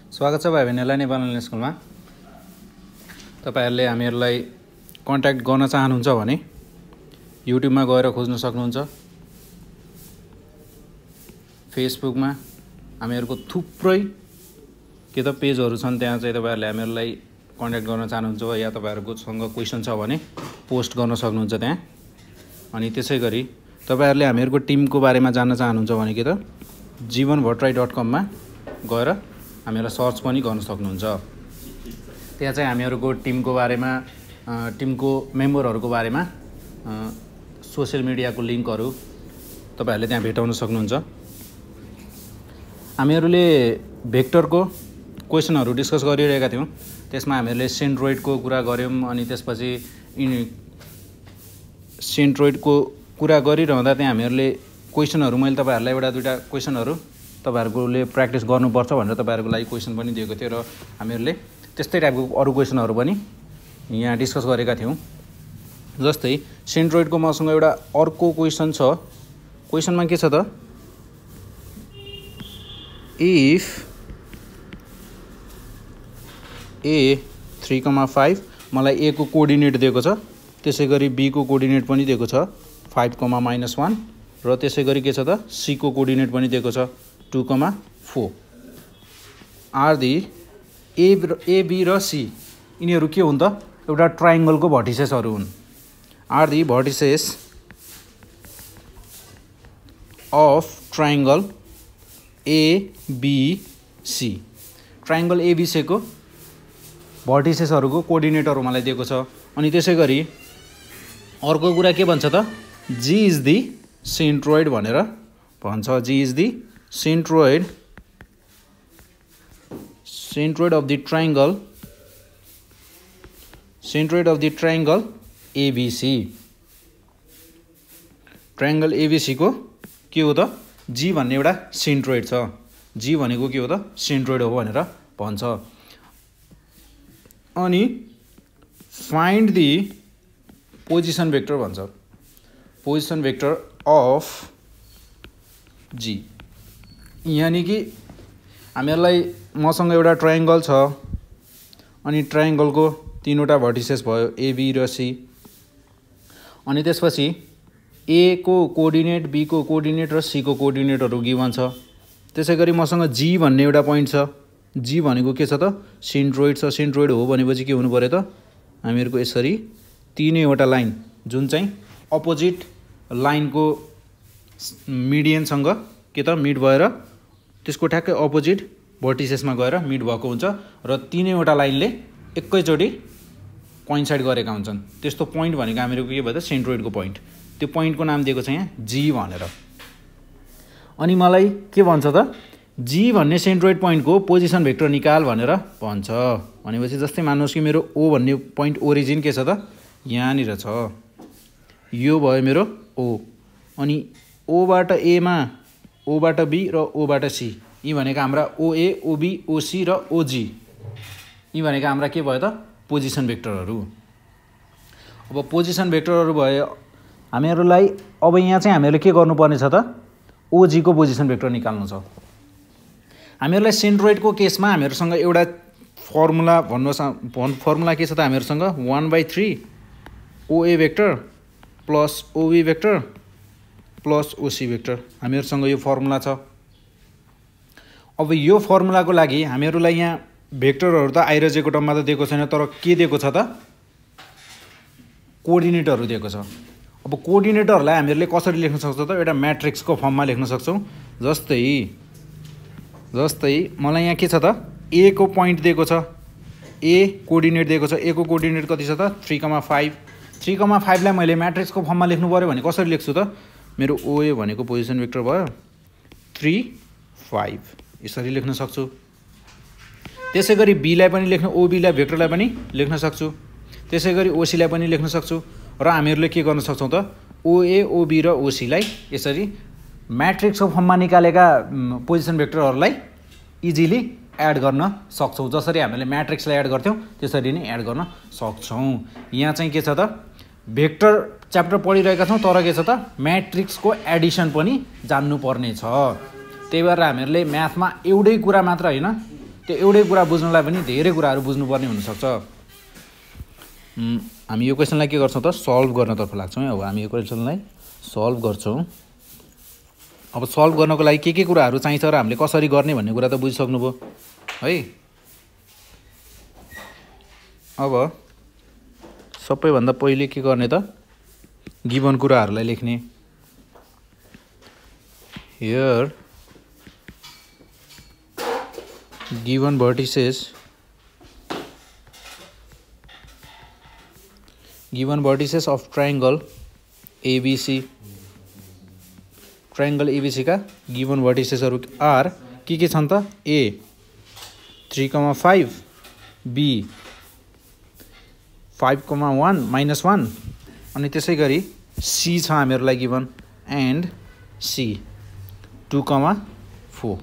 स्वागत छ भाइ बहिनीलाई नेपाल अनलाइन स्कुलमा। तपाईहरुले हामीहरुलाई कन्ट्याक्ट गर्न चाहनुहुन्छ भने युट्युबमा गएर खोज्न सक्नुहुन्छ। फेसबुकमा हामीहरुको थुप्रै के त पेजहरु छन्, त्यहाँ चाहिँ तपाईहरुले हामीहरुलाई कन्ट्याक्ट गर्न चाहनुहुन्छ या तपाईहरुको सँग क्वेशन छ भने पोस्ट गर्न सक्नुहुन्छ त्यहाँ। अनि त्यसैगरी तपाईहरुले हामीहरुको टिमको बारेमा जान्न चाहनुहुन्छ भने के त jivanbhotrai.com मा गएर हामीहरुलाई सर्च पनि गर्न सक्नुहुन्छ। त्यहाँ चाहिँ हामीहरुको टिमको बारेमा टिमको मेम्बरहरुको बारेमा सोशल मिडियाको लिंकहरु तपाईहरुले त्यहाँ भेटाउन सक्नुहुन्छ। हामीहरुले भेक्टरको क्वेशनहरु डिस्कस गरिरहेका थियौं। त्यसमा हामीहरुले सेन्ट्रोइडको कुरा गर्यौं। अनि त्यसपछि सेन्ट्रोइडको कुरा गरिरहँदा त्यहाँ हामीहरुले क्वेशनहरु मैले तपाईहरुलाई एउटा दुईटा क्वेशनहरु तपाईहरुले प्र्याक्टिस गर्नुपर्छ भनेर तपाईहरुको लागि क्वेशन पनि दिएको थियो र हामीहरुले त्यस्तै टाइपको अरु क्वेशनहरु पनि यहाँ डिस्कस गरेका थियौं। जस्तै सेन्ट्रोइडको मसँग एउटा अर्को क्वेशन छ। क्वेशनमा के छ त, इफ a 3,5 मलाई a को कोअर्डिनेट दिएको छ, त्यसैगरी b को कोअर्डिनेट पनि दिएको छ 5,-1 र त्यसैगरी के छ त c को कोअर्डिनेट पनि दिएको छ 2,4 आर दी a b र c यिनीहरु के हुन् त एउटा ट्रायंगलको भर्टिसेसहरु हुन्। Are the vertices of triangle ABC। Triangle ABC को भर्टिसेसहरुको कोअर्डिनेटहरु मलाई दिएको छ। अनि त्यसैगरी अर्को कुरा के भन्छ त, G इज दी सेन्ट्रोइड भनेर भन्छ। G is the centroid of the triangle ABC। Triangle ABC को के हो त, G भन्ने एउटा सेन्ट्रोइड छ। G भनेको के हो त सेन्ट्रोइड हो भनेर भन्छ। अनि फाइन्ड दी पोजिसन भेक्टर भन्छ। पोजिसन भेक्टर अफ G यानी कि हामीहरुलाई मसँग एउटा ट्रायंगल छ अनि ट्रायंगलको तीनवटा भर्टिसेस भयो A B र C। अनि त्यसपछि A को कोअर्डिनेट, B को कोअर्डिनेट र C को कोअर्डिनेटहरु गिवन छ। त्यसैगरी मसँग G भन्ने एउटा पोइन्ट छ। G भनेको के छ त सेन्ट्रोइड छ। सेन्ट्रोइड हो भनेपछि के हुनु पर्यो त, हामीहरुको यसरी तीनैवटा लाइन जुन चाहिँ अपोजिट लाइनको मिडियन सँग के त मिड भएर त्यसको ठ्याक्कै अपोजिट भर्टिसेसमा गएर मिड भएको हुन्छ र तीनैवटा लाइनले एकैचोटी कोइन्साइड गरेका हुन्छन्। त्यस्तो पोइन्ट भनेको हामीहरुको के भयो त सेन्ट्रोइडको पोइन्ट। त्यो पोइन्टको नाम दिएको छ यहाँ G भनेर। अनि मलाई के भन्छ त, G भन्ने सेन्ट्रोइड पोइन्टको पोजिसन भेक्टर निकाल भनेर भन्छ। भनेपछि जस्तै मान्नुहोस् कि मेरो O भन्ने पोइन्ट ओरिजिन के छ त यहाँनिर छ, यो भयो मेरो O। अनि O बाट A मा, O बाट B र O बाट C, यी भनेका हाम्रा OA, OB, OC र OG, यी भनेका हाम्रा के भयो त पोजिसन भेक्टरहरु। अब पोजिसन भेक्टरहरु भयो। हामीहरुलाई अब यहाँ चाहिँ हामीहरुले के गर्नुपर्ने छ त, OG को पोजिसन भेक्टर निकाल्नु छ। हामीहरुलाई सेन्ट्रोइडको केसमा हामीहरुसँग एउटा फर्मुला फर्मुला के छ त, हामीहरुसँग 1/3 OA vector plus OB vector plus OC vector हामीहरुसँग यो फर्मुला छ। अब यो फर्मुलाको लागि हामीहरुलाई यहाँ भेक्टरहरु त आइरहेको टर्ममा त दिएको छैन, तर के दिएको छ त कोअर्डिनेटहरु दिएको छ। अब कोअर्डिनेटहरुलाई हामीहरुले कसरी लेख्न सक्छौं त, एउटा म्याट्रिक्सको फर्ममा लेख्न सक्छौं। जस्तै मलाई यहाँ के छ त A को पोइन्ट दिएको छ, A कोअर्डिनेट दिएको छ। A को कोअर्डिनेट कति छ त 3,5। 3,5 लाई मैले म्याट्रिक्सको फर्ममा लेख्नु पर्यो भने कसरी लेख्छु त, मेरो OA भनेको पोजिसन भेक्टर भयो 3, 5, यसरी लेख्न सक्छु। त्यसैगरी B लाई पनि लेख्न, OB लाई भेक्टरलाई पनि लेख्न सक्छु। त्यसैगरी OC लाई पनि लेख्न सक्छु। र हामीहरुले के गर्न सक्छौं त, OA, OB र OC लाई यसरी म्याट्रिक्सको फर्ममा निकालेका पोजिसन भेक्टरहरुलाई इजिली एड गर्न सक्छौं। जसरी हामीले म्याट्रिक्सलाई एड गर्थ्यौं त्यसरी नै एड गर्न सक्छौं। यहाँ चाहिँ के छ त, भेक्टर च्याप्टर पढिरहेका छौं तर के छ त म्याट्रिक्सको एडिसन पनि जान्नु पर्ने छ। त्यही भएर हामीहरुले म्याथमा एउटै कुरा मात्र हैन त्यो एउटै कुरा बुझ्नलाई पनि धेरै कुराहरू बुझ्नुपर्ने हुनसक्छ। हामी यो क्वेसनलाई के गर्छौँ त सल्भ गर्नतर्फ लाग्छौँ है। अब हामी यो क्वेसनलाई सल्भ गर्छौँ। अब सल्भ गर्नको लागि के कुराहरू चाहिन्छ र हामीले कसरी गर्ने भन्ने कुरा त बुझिसक्नुभयो है। अब सबैभन्दा पहिले के गर्ने त गिभन कुराहरूलाई लेख्ने। Here given vertices of triangle ABC, triangle ABC का गिभन भर्टिसेसहरू आर के छन् त ए 3,5 बी 5,1 -1 अनि त्यसै गरी सी छ हामीहरूलाई गिभन एन्ड सी 2,4।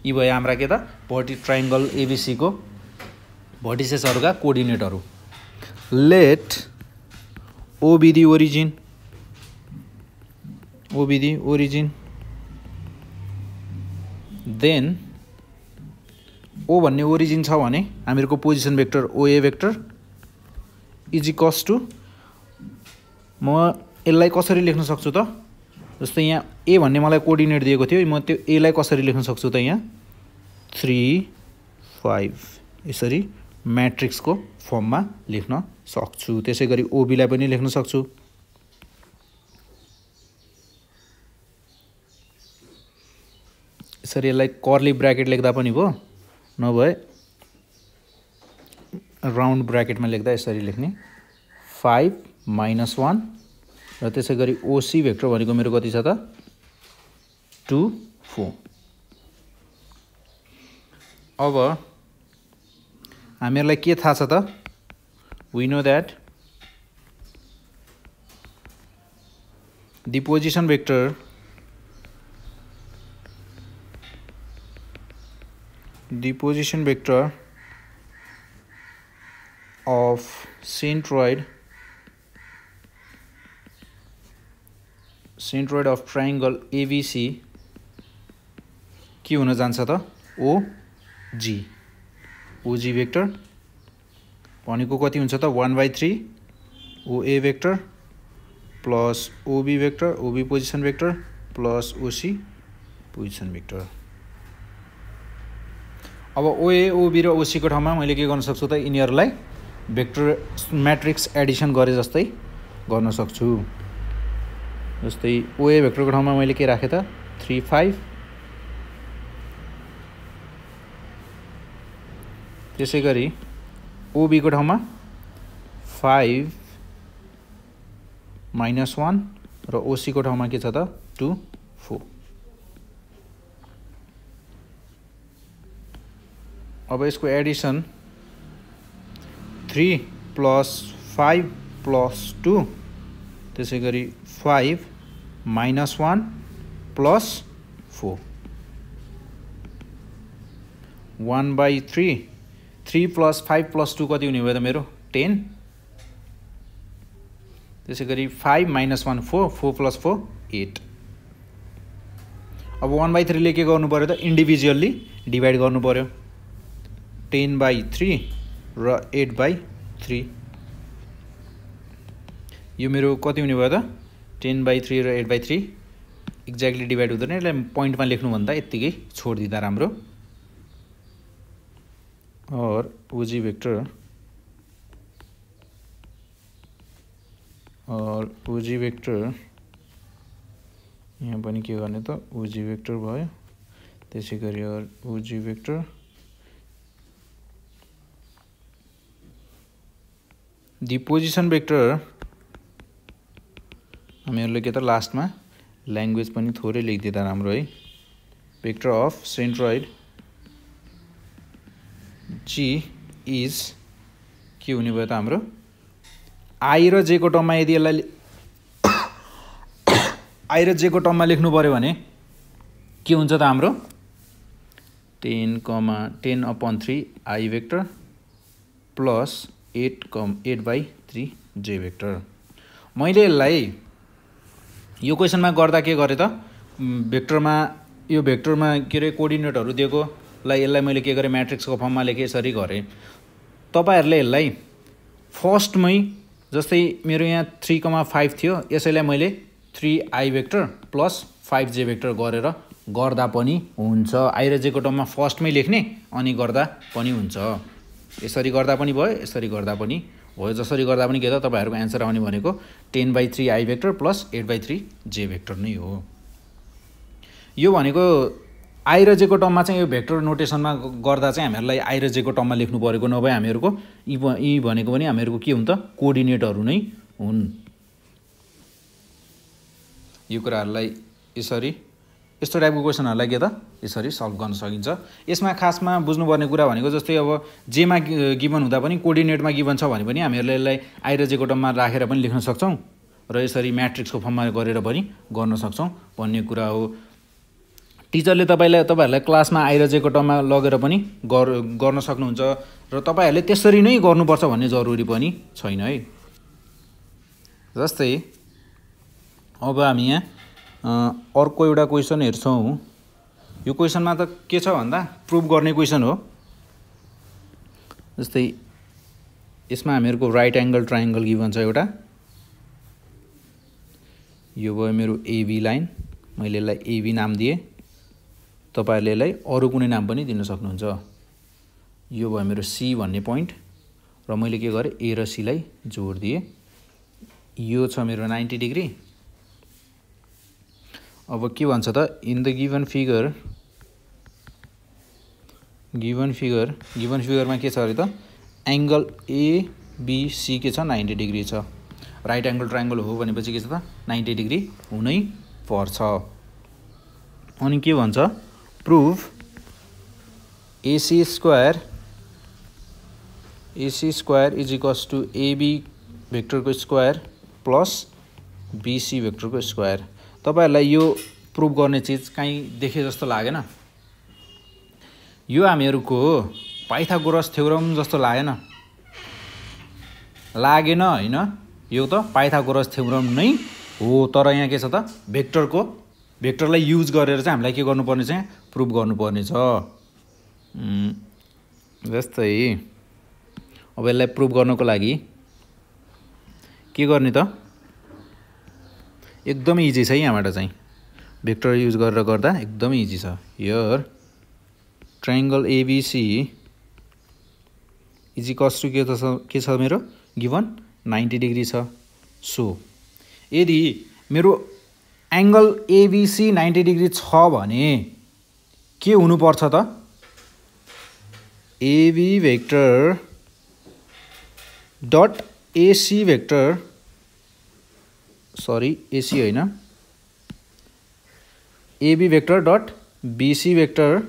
यी भयो हाम्रा के त ट्रायंगल एबीसी को भर्टिसेसहरूका कोअर्डिनेटहरू। Let O be the origin then O भन्ने ओरिजिन छ भने हामीहरूको position vector OA vector is equals to म यसलाई कसरी लेख्न सक्छु त जस्तै यहाँ ए भन्ने मलाई कोअर्डिनेट दिएको थियो म त्यो ए लाई कसरी लेख्न सक्छु त यहाँ 3, 5 यसरी म्याट्रिक्सको फर्ममा लेख्न सक्छु। त्यसै गरी ओबी लाई पनि लेख्न सक्छु। यसरी यसलाई कर्ली ब्र्याकेट लेख्दा पनि भयो नभए राउन्ड ब्र्याकेटमा लेख्दा यसरी लेख्ने 5 -1 र त्यसै गरी ओसी भेक्टर भनेको मेरो कति छ त 2, 4। अब हामीहरूलाई के थाहा छ त we know that the position vector of centroid of triangle ABC के हुन जान्छ त OG भेक्टर भनेको कति हुन्छ त 1/3 OA vector plus OB vector OB position vector plus OC position vector. अब OA OB र OC को ठाउँमा मैले के गर्न सक्छु त यिनीहरूलाई भेक्टर म्याट्रिक्स एडिसन गरे जस्तै गर्न सक्छु। जस्तै OA भेक्टरको ठाउँमा मैले के राखेँ त 3, 5 त्यसै गरी OB को ठाउँमा 5 -1 र OC को ठाउँमा के छ त 2, 4। अब यसको एडिसन 3 + 5 + 2 त्यसै गरी 5 -1 + 4 1/3 3 + 5 + 2 कति हुने भयो त मेरो 10। त्यसै गरी 5 -1 4 4 + 4 8। अब 1/3 ले के गर्नु पर्यो त इन्डिभिजुअली डिभाइड गर्नु पर्यो 10/3 र 8/3। यो मेरो कति हुने भयो त 10/3 र 8/3 एक्ज्याक्टली डिभाइड हुँदैन। यसलाई पोइन्टमा लेख्नुभन्दा यत्तिकै छोडिदिँदा राम्रो। और OG वेक्टर यहाँ पनि के गर्ने त OG वेक्टर भयो। त्यसै गरी और OG vector the position vector हामीहरूले के त लास्टमा ल्याङ्ग्वेज पनि थोरै लेखिदिँदा राम्रो है। Vector of centroid G is के हुने भयो त हाम्रो आई र जे को टर्ममा यदि यसलाई आई र जे को टर्ममा लेख्नु पर्यो भने के हुन्छ त हाम्रो 10,10/3 आई भेक्टर प्लस 8/3 जे भेक्टर। मैले यसलाई यो क्वेसनमा गर्दा के गरेँ त भेक्टरमा यो भेक्टरमा के रे कोअर्डिनेटहरु दिएको ल यसलाई मैले के गरेँ म्याट्रिक्सको फर्ममा लेखेँ यसरी गरेँ। तपाईहरुले यसलाई फर्स्टमै जस्तै मेरो यहाँ 3,5 थियो यसैलाई मैले 3i vector plus 5j vector गरेर गर्दा पनि हुन्छ। i र j को टर्ममा फर्स्टमै लेख्ने अनि गर्दा पनि हुन्छ। यसरी गर्दा पनि भयो यसरी गर्दा पनि भयो। जसरी गर्दा पनि के त तपाईहरुको आन्सर आउने भनेको 10/3i vector plus 8/3j vector नै हो। यो भनेको i र j को टर्ममा चाहिँ यो भेक्टर नोटेसनमा गर्दा चाहिँ हामीहरुलाई i र j को टर्ममा लेख्नु परेको, नभए हामीहरुको यी भनेको पनि हामीहरुको के हुन् त कोअर्डिनेटहरु नै हुन्। यो कुराहरुलाई यसरी यस्तो टाइपको क्वेशनहरुलाई के त यसरी सल्भ गर्न सकिन्छ। यसमा खासमा बुझ्नुपर्ने कुरा भनेको जस्तै अब j मा गिभन हुँदा पनि कोअर्डिनेटमा गिभन छ भने पनि हामीहरुले यसलाई i र j को टर्ममा राखेर पनि लेख्न सक्छौं र यसरी म्याट्रिक्सको फर्ममा गरेर पनि गर्न सक्छौं भन्ने कुरा हो। टिचरले तपाईहरुलाई क्लासमा i र j को टर्ममा लगेर पनि गर्न सक्नुहुन्छ र तपाईहरुले त्यसरी नै गर्नुपर्छ भन्ने जरुरी पनि छैन है। जस्तै अब हामी यहाँ अर्को एउटा क्वेशन हेर्छौं। यो क्वेशनमा त के छ भन्दा प्रुभ गर्ने क्वेशन हो। जस्तै यसमा हामीहरुको राइट एंगल ट्रायंगल गिभन छ एउटा। यो भयो मेरो AB लाइन, मैले यसलाई AB नाम दिए, तपाईहरुले यसलाई अरु कुनै नाम पनि दिन सक्नुहुन्छ। यो भयो मेरो C भन्ने पोइन्ट र मैले के गरे A र C लाई जोड दिए। यो छ मेरो 90 डिग्री। अब के भन्छ त इन द गिभन फिगरमा के छ अरे त एंगल ABC के छ 90 डिग्री छ। राइट एंगल ट्रायंगल हो भनेपछि के छ त 90 डिग्री हुनै पर्छ। अनि के भन्छ prove AC square is equals to AB भेक्टरको स्क्वायर प्लस BC भेक्टरको स्क्वायर। तपाईहरुलाई यो प्रुभ गर्ने चीज कहीं देखे जस्तो लागेन? यो हामीहरुको पाइथागोरस थ्योरम जस्तो लागेन हैन? यो त पाइथागोरस थ्योरम नै हो। तर यहाँ के छ त भेक्टरलाई युज गरेर चाहिँ हामीलाई के गर्नुपर्ने चाहिँ प्रुभ गर्नुपर्ने छ। जस्तै अब यसलाई प्रुभ गर्नको लागि के गर्ने त एकदमै इजी छ यहाँबाट चाहिँ भेक्टर युज गरेर गर्दा एकदमै इजी छ। Here triangle ABC is equals to के छ मेरो गिभन 90 डिग्री छ। सो यदि मेरो एंगल ABC 90 डिग्री छ भने के हुनु पर्छ त AB vector dot AC vector AC हैन AB vector dot BC vector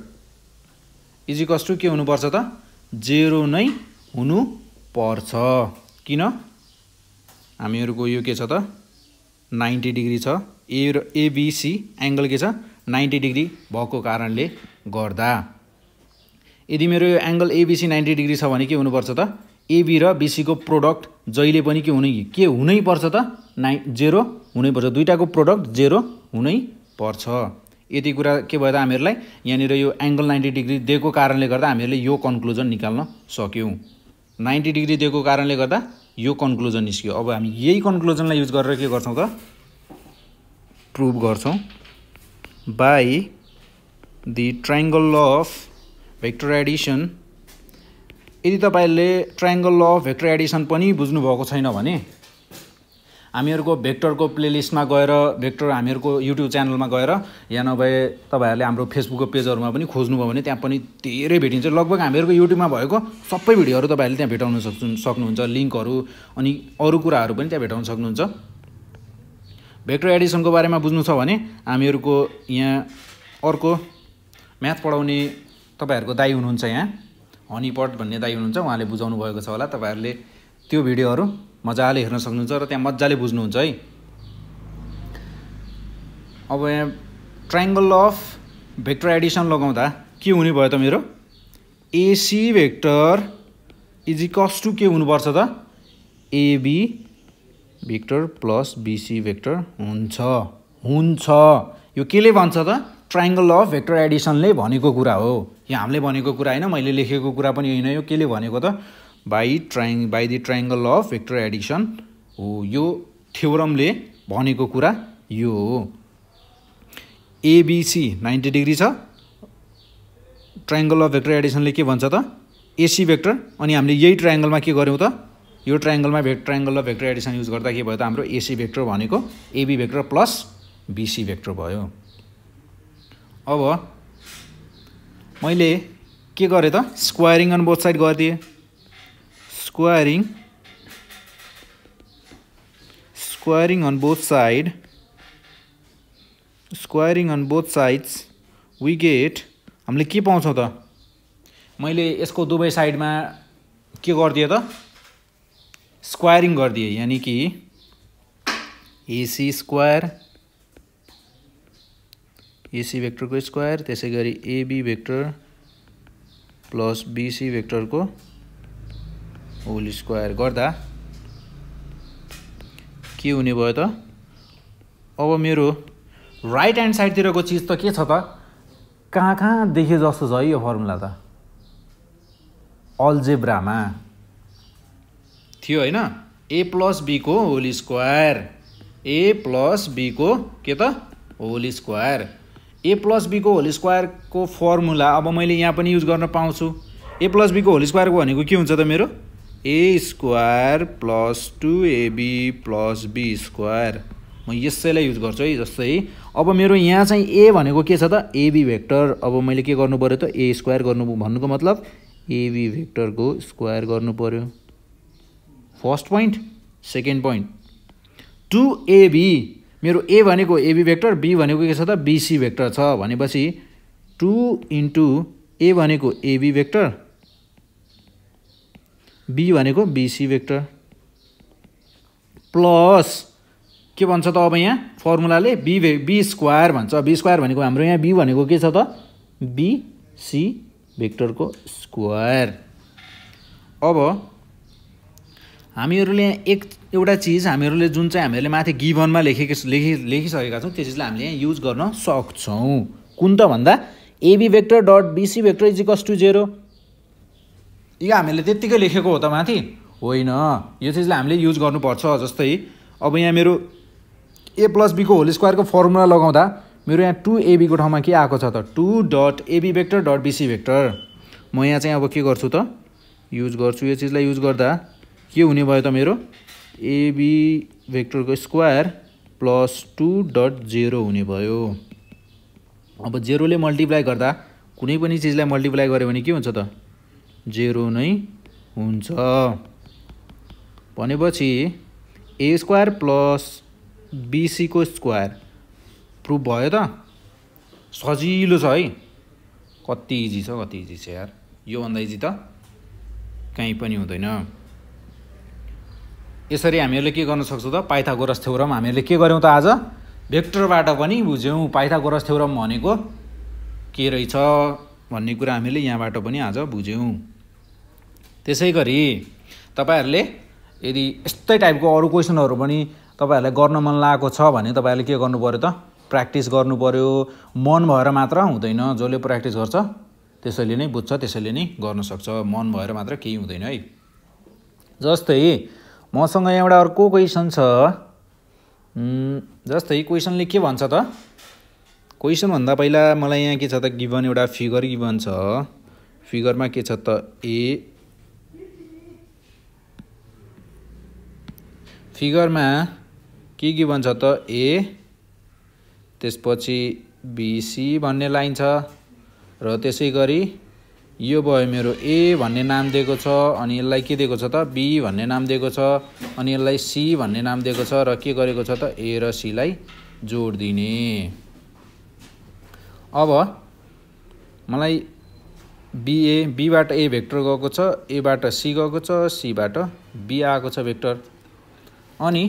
is equals to के हुनु पर्छ त 0 नै हुनु पर्छ। किन हामीहरुको यो के छ त 90 डिग्री छ। ABC एंगल के छ 90 डिग्री भएको कारणले गर्दा यदि मेरो यो एंगल ABC 90 डिग्री छ भने के हुनु पर्छ त AB र BC को प्रोडक्ट जहिले पनि के हुनै पर्छ त 0 हुनै पर्छ। दुईटाको प्रोडक्ट 0 हुनै पर्छ। यति कुरा के भयो त हामीहरुलाई यहाँनिर यो एंगल 90 डिग्री दिएको कारणले गर्दा हामीहरुले यो कन्क्लुजन निकाल्न सक्यौं। 90 डिग्री दिएको कारणले गर्दा यो कन्क्लुजन निस्क्यो। अब हामी यही कन्क्लुजनलाई युज गरेर के गर्छौं त प्रुभ गर्छौं by the triangle law of vector addition. यदि तपाईहरुले triangle law of vector Edison पनि बुझ्नु भएको छैन भने हामीहरुको भेक्टरको प्लेलिस्टमा गएर भेक्टर हामीहरुको युट्युब च्यानलमा गएर या नभए तपाईहरुले हाम्रो फेसबुकको पेजहरुमा पनि खोज्नुभयो भने त्यहाँ पनि धेरै भेटिन्छ। लगभग हामीहरुको युट्युबमा भएको सबै भिडियोहरु तपाईहरुले त्यहाँ भेटाउन सक्नुहुन्छ। लिंकहरु अनि अरु कुराहरु पनि त्यहाँ भेटाउन सक्नुहुन्छ। भेक्टर एडिसनको बारेमा बुझ्नु छ भने हामीहरुको यहाँ अर्को म्याथ पढाउने तपाईहरुको दाइ हुनुहुन्छ, यहाँ हनीपट भन्ने दाइ हुनुहुन्छ, उहाँले बुझाउनु भएको छ होला। तपाईहरुले त्यो भिडियोहरु मजाले हेर्न सक्नुहुन्छ र त्यहाँ मजाले बुझ्नुहुन्छ है। अब यहाँ triangle law of vector Edison लगाउँदा के हुने भयो त मेरो AC vector is equals to के हुनु पर्छ त AB vector plus BC vector हुन्छ। यो केले भन्छ त ट्रायंगल अफ भेक्टर एडिसनले भनेको कुरा हो। यहाँ हामीले भनेको कुरा हैन, मैले लेखेको कुरा पनि यही नै हो। केले भनेको त by the triangle of vector addition हो। यो थ्योरमले भनेको कुरा यो हो। एबीसी 90 डिग्री छ। ट्रायंगल अफ भेक्टर एडिसनले के भन्छ त एसी भेक्टर। अनि हामीले यही ट्रायंगलमा के गर्यौं त यो ट्रायंगलमा triangle of vector addition use गर्दा के भयो त हाम्रो एसी भेक्टर भनेको AB vector plus BC vector भयो। अब मैले के गरे त स्क्वायरिङ अन बोथ साइड गरिदिए। Squaring on both sides we get, हामीले के पाउँछौं त मैले यसको दुवै साइडमा के गर्दिए त स्क्वायरिङ गर्दिए, यानी कि एसी स्क्वायर एसी भेक्टरको स्क्वायर त्यसैगरी एबी भेक्टर प्लस बीसी भेक्टरको होल स्क्वायर गर्दा के हुने भयो त अब मेरो राइट ह्यान्ड साइडतिरको चीज त के छ त कहाँ देखे जस्तो छ है यो फर्मुला त अल्जेब्रामा थियो हैन। ए प्लस बी को whole square, A plus B को के त whole square, A plus B को होल स्क्वायर को फर्मुला अब मैले यहाँ पनि युज गर्न पाउँछु। ए प्लस बी को होल स्क्वायर को भनेको के हुन्छ त मेरो A square plus 2ab plus B square. म यसैलाई युज गर्छु है। जस्तै अब मेरो यहाँ चाहिँ ए भनेको के छ त एबी भेक्टर। अब मैले के गर्नु पर्यो त ए स्क्वायर गर्नु भन्नुको मतलब एबी भेक्टर को स्क्वायर गर्नु पर्यो। First point. Second point 2ab मेरो ए भनेको एबी भेक्टर, बी भनेको के छ त बीसी भेक्टर छ भनेपछि 2 इन्टु ए भनेको एबी भेक्टर, बी भनेको बीसी भेक्टर प्लस के भन्छ त अब यहाँ फर्मुलाले बी स्क्वायर भन्छ। बी स्क्वायर भनेको हाम्रो यहाँ बी भनेको के छ त बीसी भेक्टरको स्क्वायर। अब हामीहरूले एउटा चीज हामीहरूले जुन चाहिँ हामीहरूले माथि गिभनमा लेखिसकेका छौँ त्यो चीजलाई हामीले यहाँ युज गर्न सक्छौँ। कुन त भन्दा AB vector dot BC vector is equals to 0। यो हामीले त्यतिकै लेखेको हो त माथि होइन, यो चीजलाई हामीले युज गर्नुपर्छ। जस्तै अब यहाँ मेरो ए प्लस बी को होल स्क्वायरको फर्मुला लगाउँदा मेरो यहाँ 2ab को ठाउँमा के आएको छ त 2 dot AB vector dot BC vector. म यहाँ चाहिँ अब के गर्छु त युज गर्छु, यो चीजलाई युज गर्दा के हुने भयो त मेरो एबी भेक्टरको स्क्वायर प्लस 2 डट 0 हुने भयो। अब 0 ले मल्टिप्लाई गर्दा कुनै पनि चीजलाई मल्टिप्लाई गर्यो भने के हुन्छ त 0 नै हुन्छ। भनेपछि ए स्क्वायर प्लस बीसी को स्क्वायर प्रुफ भयो त। सजिलो छ है, कति इजी छ यार, यो भन्दा इजी त कहीँ पनि हुँदैन। यसरी हामीहरूले के गर्न सक्छौँ त पाइथागोरस थ्योरम हामीहरूले के गर्यौँ त आज भेक्टरबाट पनि बुझ्यौँ। पाइथागोरस थ्योरम भनेको के रहेछ भन्ने कुरा हामीले यहाँबाट पनि आज बुझ्यौँ। त्यसैगरी तपाईहरुले यदि यस्तै टाइपको अरु क्वेशनहरु पनि तपाईहरुलाई गर्न मन लागेको छ भने तपाईहरुले के गर्नु पर्यो त प्र्याक्टिस गर्नु पर्यो। मन भएर मात्र हुँदैन, जसले प्र्याक्टिस गर्छ त्यसैले नै बुझ्छ, त्यसैले नै गर्न सक्छ। मन भएर मात्र केही हुँदैन है। जस्तै मसँग यहाँ एउटा अर्को क्वेशन छ। जस्तै क्वेशनले के भन्छ त, क्वेशन भन्दा पहिला मलाई यहाँ के छ त गिभन एउटा फिगर गिभन छ। फिगरमा के छ त फिगरमा के गिभन छ त ए, त्यसपछि बीसी भन्ने लाइन छ र त्यसैगरी यो भयो मेरो ए भन्ने नाम दिएको छ अनि यसलाई के दिएको छ त बी भन्ने नाम दिएको छ अनि यसलाई सी भन्ने नाम दिएको छ र के गरेको छ त ए र सी लाई जोड दिने। अब मलाई बी बाट ए भेक्टर गएको छ, ए बाट सी गएको छ, सी बाट बी आएको छ भेक्टर। अनि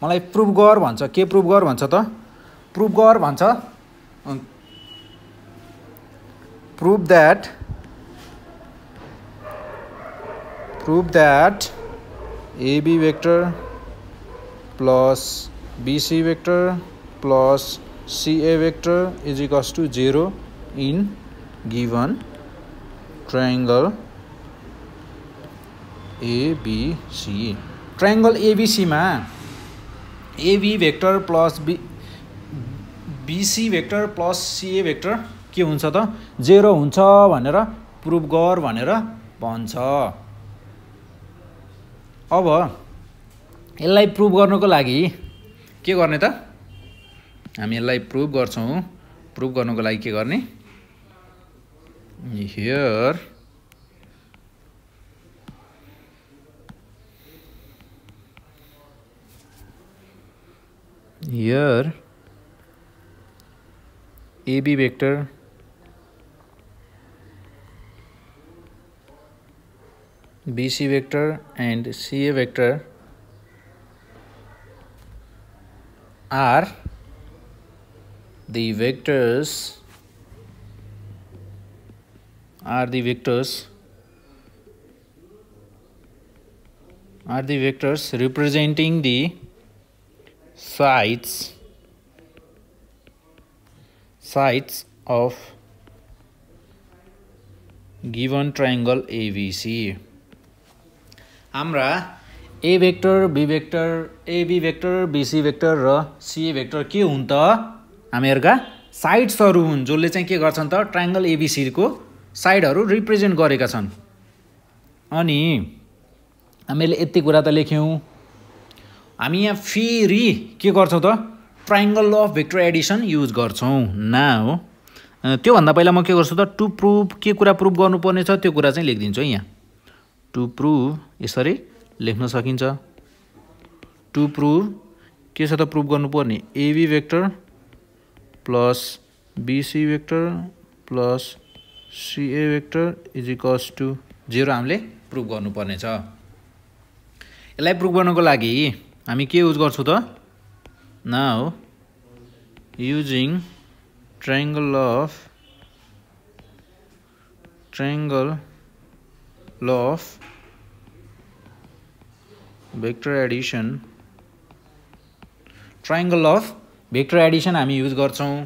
मलाई प्रुफ गर भन्छ। के प्रुफ गर भन्छ त, प्रुफ गर भन्छ proof that AB vector plus BC vector plus CA vector is equals to 0 in given triangle ABC. Triangle ABC मा AB vector plus BC vector plus CA vector के हुन्छ त 0 हुन्छ भनेर प्रुभ गर भनेर भन्छ। अब यसलाई प्रुभ गर्नको लागि के गर्ने त हामी यसलाई प्रुभ गर्छौं। प्रुभ गर्नको लागि के गर्ने here AB vector BC vector and CA vector are the vectors representing the sides of given triangle ABC। हाम्रा A vector B vector AB vector BC vector र CA वेक्टर के हुन् त हामीहरुका साइड्सहरु हुन् जसले चाहिँ के गर्छन् त ट्रायंगल ABC को साइडहरु रिप्रेजेन्ट गरेका छन्। अनि हामीले यति कुरा त लेख्यौं। हामी यहाँ फेरि के गर्छौं त triangle law of vector addition use गर्छौं। नाउ त्यो भन्दा पहिला म के गर्छु त टु प्रुभ के कुरा प्रुभ गर्नुपर्ने छ त्यो कुरा चाहिँ लेखिदिन्छु यहाँ। टु प्रुभ यसरी लेख्न सकिन्छ। टु प्रुभ के छ त प्रुभ गर्नुपर्ने AB vector plus BC vector plus CA vector is equals to 0 हामीले प्रुभ गर्नुपर्ने छ। यसलाई प्रुभ गर्नको लागि हामी के युज गर्छौं त now using triangle law of vector addition triangle law of vector addition हामी युज गर्छौं।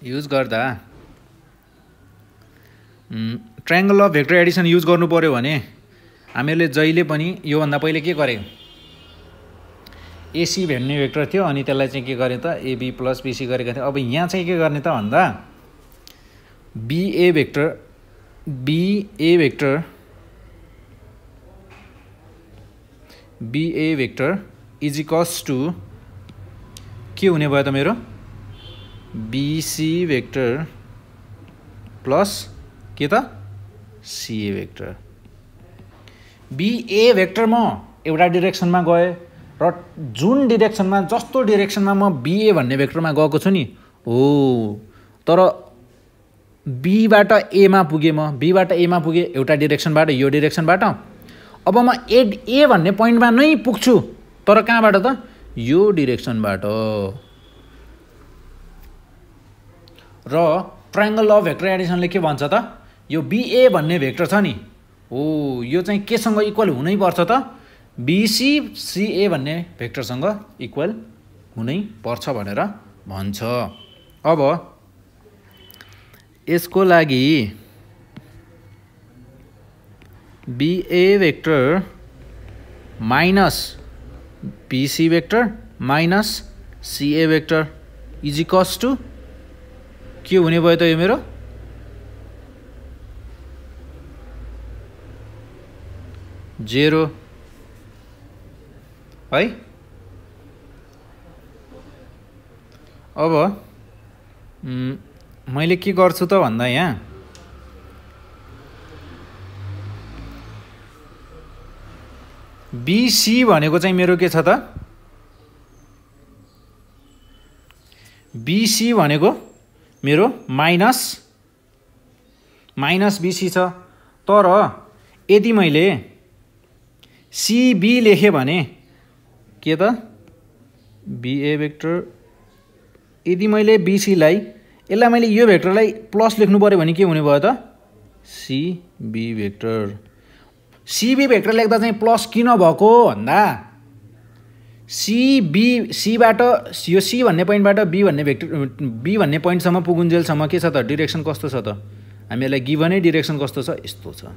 युज गर्दा triangle law of vector addition use गर्नु पर्यो भने हामीले जहिले पनि यो भन्दा पहिले के गरे AC भन्ने वेक्टर थियो अनि त्यसलाई चाहिँ के गरे त AB प्लस BC गरेका थियो। अब यहाँ चाहिँ के गर्ने त भन्दा BA vector is equals to के हुने भयो त मेरो BC वेक्टर प्लस के त CA वेक्टर। BA वेक्टर म एउटा डाइरेक्सनमा गए र जुन डाइरेक्सनमा जस्तो डाइरेक्सनमा म BA भन्ने वेक्टरमा गएको छु नि हो तर B बाट A मा पुगे म B बाट A मा पुगे एउटा डाइरेक्सनबाट यो डाइरेक्सनबाट अब म A भन्ने पोइन्टमा नै पुग्छु तर कहाँबाट त यो डाइरेक्सनबाट। र ट्रायंगल ल अफ भेक्टर एडिसनले के भन्छ त यो BA भन्ने भेक्टर छ नि हो यो चाहिँ केसँग इक्वल हुनै पर्छ त BCCA भन्ने भेक्टरसँग इक्वल हुनै पर्छ भनेर भन्छ। अब यसको लागि BA vector minus BC vector minus CA vector is equals to के हुने भयो त यो मेरो 0 है। अब मैले के गर्छु त भन्दा यहाँ BC भनेको चाहिँ मेरो के छ त BC भनेको मेरो माइनस BC छ तर यदि मैले CB लेखे भने के त BA वेक्टर यदि मैले BC लाई यसलाई मैले यो भेक्टरलाई प्लस लेख्नु पर्यो भने के हुने भयो त CB वेक्टर। CB भेक्टर लेख्दा चाहिँ प्लस किन भएको भन्दा सीबाट यो सी भन्ने पोइन्टबाट बी भन्ने पोइन्टसम्म पुगुन्जेलसम्म के छ त डिरेक्सन कस्तो छ त हामीहरूलाई गिभनै डिरेक्सन कस्तो छ यस्तो छ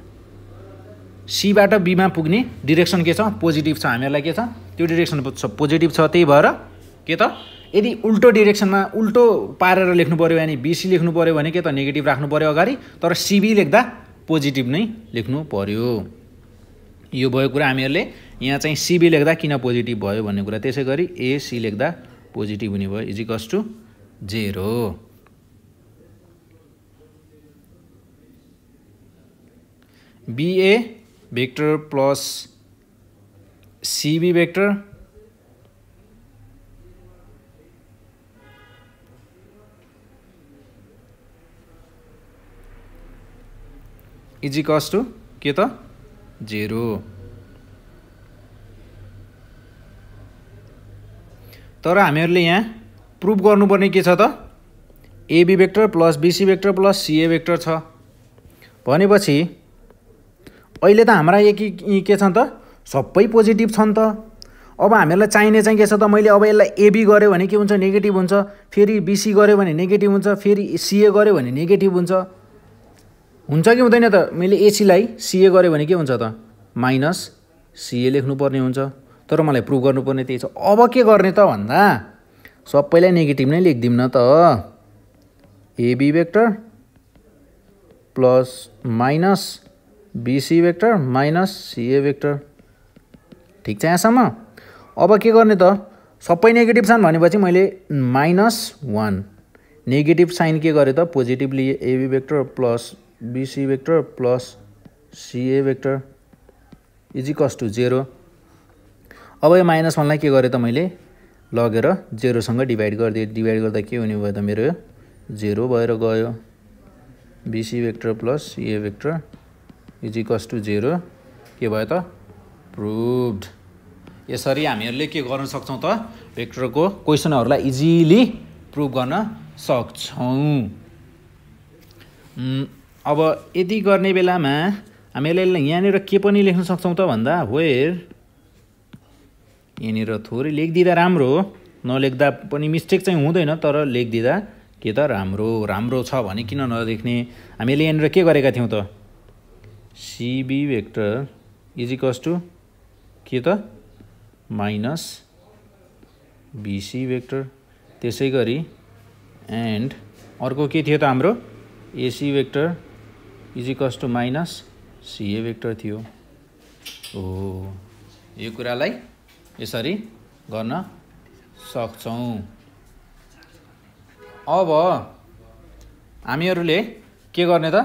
सीबाट बीमा पुग्ने डिरेक्सन के छ पोजिटिभ छ हामीहरूलाई के छ त्यो डिरेक्सन पोजिटिभ छ त्यही भएर के त यदि उल्टो डिरेक्सनमा उल्टो पारेर लेख्नु पर्यो भने बीसी लेख्नु पर्यो भने के त नेगेटिभ राख्नु पर्यो अगाडि तर सीबी लेख्दा पोजिटिभ नै लेख्नु पर्यो यो भयो कुरा हामीहरूले यहाँ चाहिँ सीबी लेख्दा किन पोजिटिभ भयो भन्ने कुरा त्यसै गरी एसी लेख्दा पोजिटिभ हुने भयो is equals to 0 BA vector plus CB vector is equals to के त 0 तर हामीहरूले यहाँ प्रुभ गर्नुपर्ने के छ त AB vector plus BC vector plus CA vector छ भनेपछि अहिले त हाम्रा के छ त सबै पोजिटिभ छन् त अब हामीहरूलाई चाहिने चाहिँ के छ त मैले अब यसलाई एबी गर्यो भने के हुन्छ नेगेटिभ हुन्छ फेरि बीसी गर्यो भने नेगेटिभ हुन्छ फेरि सीए गर्यो भने नेगेटिभ हुन्छ कि हुँदैन त मैले एसीलाई सीए गर्यो भने के हुन्छ त माइनस सीए लेख्नुपर्ने हुन्छ तर मलाई प्रुभ गर्नुपर्ने त्यही छ अब के गर्ने त भन्दा सबैलाई नेगेटिभ नै लेखिदिउँ न त AB vector plus minus BC vector minus CA vector ठिक छ यहाँसम्म अब के गर्ने त सबै नेगेटिभ छन् भनेपछि मैले -1 नेगेटिभ साइन के गरेँ त पोजिटिभ लिए AB vector plus BC vector plus CA vector is equals to 0 अब यो -1लाई के गरेँ त मैले लगेर 0सँग डिभाइड गरिदिएँ डिभाइड गर्दा के हुने भयो त मेरो 0 भएर गयो BC vector plus CA vector is equals to 0 के भयो त प्रुभड यसरी हामीहरूले के गर्न सक्छौँ त वेक्टरको क्वेसनहरूलाई इजिली प्रुभ गर्न सक्छौँ अब यदि गर्ने बेलामा हामीले यहाँनिर के पनि लेख्न सक्छौँ त भन्दा वेयर यहाँनिर थोरै लेखिदिँदा राम्रो हो नलेख्दा पनि मिस्टेक चाहिँ हुँदैन तर लेखिदिँदा के त राम्रो छ भने किन नलेख्ने हामीले यहाँनिर के गरेका थियौँ त सीबी वेक्टर इजिकल्स टु के त माइनस बीसी वेक्टर त्यसै गरी एन्ड अर्को के थियो त हाम्रो AC vector is equals to minus CA vector थियो हो यो कुरालाई यसरी गर्न सक्छौँ अब हामीहरूले के गर्ने त